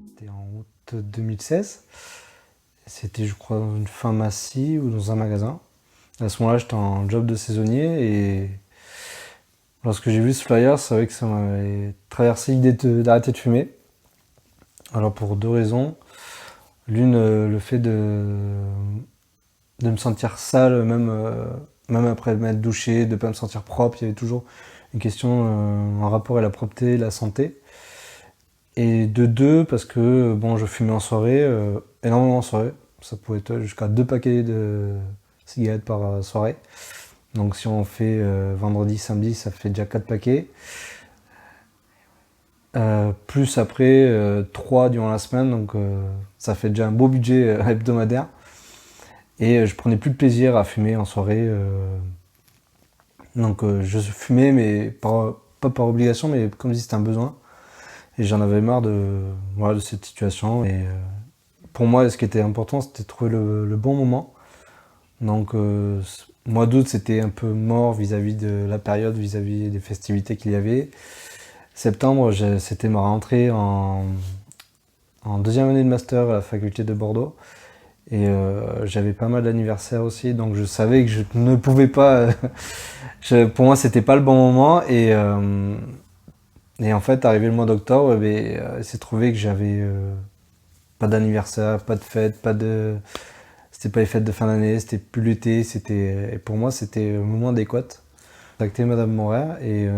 C'était en août 2016. C'était, je crois, dans une pharmacie ou dans un magasin. À ce moment-là, j'étais en job de saisonnier et lorsque j'ai vu ce flyer, c'est vrai que ça m'avait traversé l'idée d'arrêter de fumer. Alors pour deux raisons. L'une, le fait de me sentir sale, même après m'être douché, de ne pas me sentir propre. Il y avait toujours une question en rapport à la propreté et la santé. Et de deux, parce que bon, je fumais en soirée, énormément en soirée. Ça pouvait être jusqu'à 2 paquets de cigarettes par soirée. Donc si on fait vendredi, samedi, ça fait déjà 4 paquets. Plus après 3 durant la semaine, donc ça fait déjà un beau budget hebdomadaire. Et je prenais plus de plaisir à fumer en soirée. Donc je fumais, mais pas par obligation, mais comme si c'était un besoin. Et j'en avais marre voilà, de cette situation. Et pour moi, ce qui était important, c'était de trouver le bon moment. Donc mois d'août, c'était un peu mort vis-à-vis de la période, vis-à-vis des festivités qu'il y avait. Septembre, c'était ma rentrée en deuxième année de master à la faculté de Bordeaux. Et j'avais pas mal d'anniversaires aussi, donc je savais que je ne pouvais pas. Pour moi, c'était pas le bon moment. Et en fait, arrivé le mois d'octobre, il s'est trouvé que j'avais pas d'anniversaire, pas de fête, c'était pas les fêtes de fin d'année, c'était plus l'été. Et pour moi, c'était le moment adéquat. J'ai contacté Madame Morer et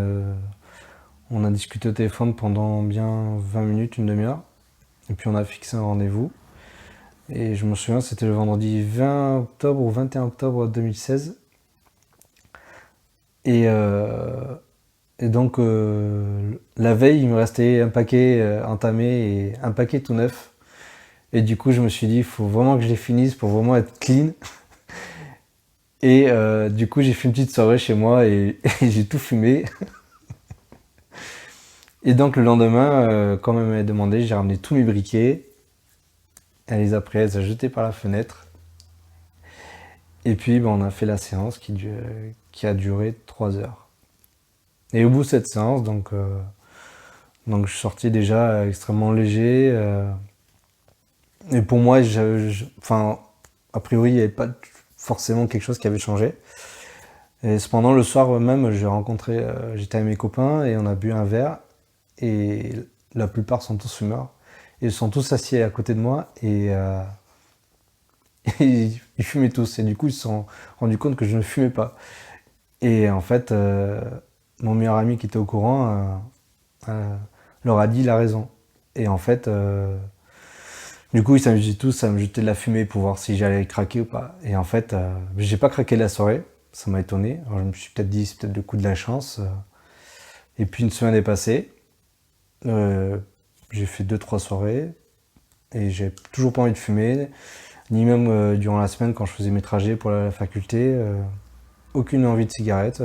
on a discuté au téléphone pendant bien 20 minutes, une demi-heure. Et puis on a fixé un rendez-vous. Et je me souviens, c'était le vendredi 20 octobre ou 21 octobre 2016. Et, euh, et donc, la veille, il me restait un paquet entamé et un paquet tout neuf. Et du coup, je me suis dit, il faut vraiment que je les finisse pour vraiment être clean. Et du coup, j'ai fait une petite soirée chez moi et j'ai tout fumé. Et donc, le lendemain, quand elle m'avait demandé, j'ai ramené tous mes briquets. Elle les a pris, elle les a jetés par la fenêtre. Et puis, on a fait la séance qui a duré 3 heures. Et au bout de cette séance, donc je suis sorti déjà extrêmement léger. Et pour moi, enfin, a priori, il n'y avait pas forcément quelque chose qui avait changé. Et cependant, le soir même, j'étais avec mes copains et on a bu un verre. Et la plupart sont tous fumeurs. Ils sont tous assis à côté de moi et ils fumaient tous. Et du coup, ils se sont rendus compte que je ne fumais pas. Et en fait, mon meilleur ami qui était au courant leur a dit la raison. Et en fait, du coup, ils s'amusaient tous à me jeter de la fumée pour voir si j'allais craquer ou pas. Et en fait, j'ai pas craqué la soirée. Ça m'a étonné. Alors, je me suis peut-être dit, c'est peut-être le coup de la chance. Et puis une semaine est passée. Euh, j'ai fait 2, 3 soirées et j'ai toujours pas envie de fumer, ni même durant la semaine quand je faisais mes trajets pour la faculté, aucune envie de cigarette.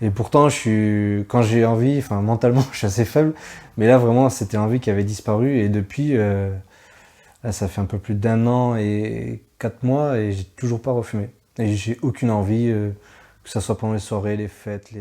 Et pourtant, quand j'ai envie, enfin mentalement, je suis assez faible, mais là vraiment, c'était l'envie qui avait disparu et depuis, là, ça fait un peu plus d'1 an et 4 mois et j'ai toujours pas refumé. Et j'ai aucune envie, que ça soit pendant les soirées, les fêtes,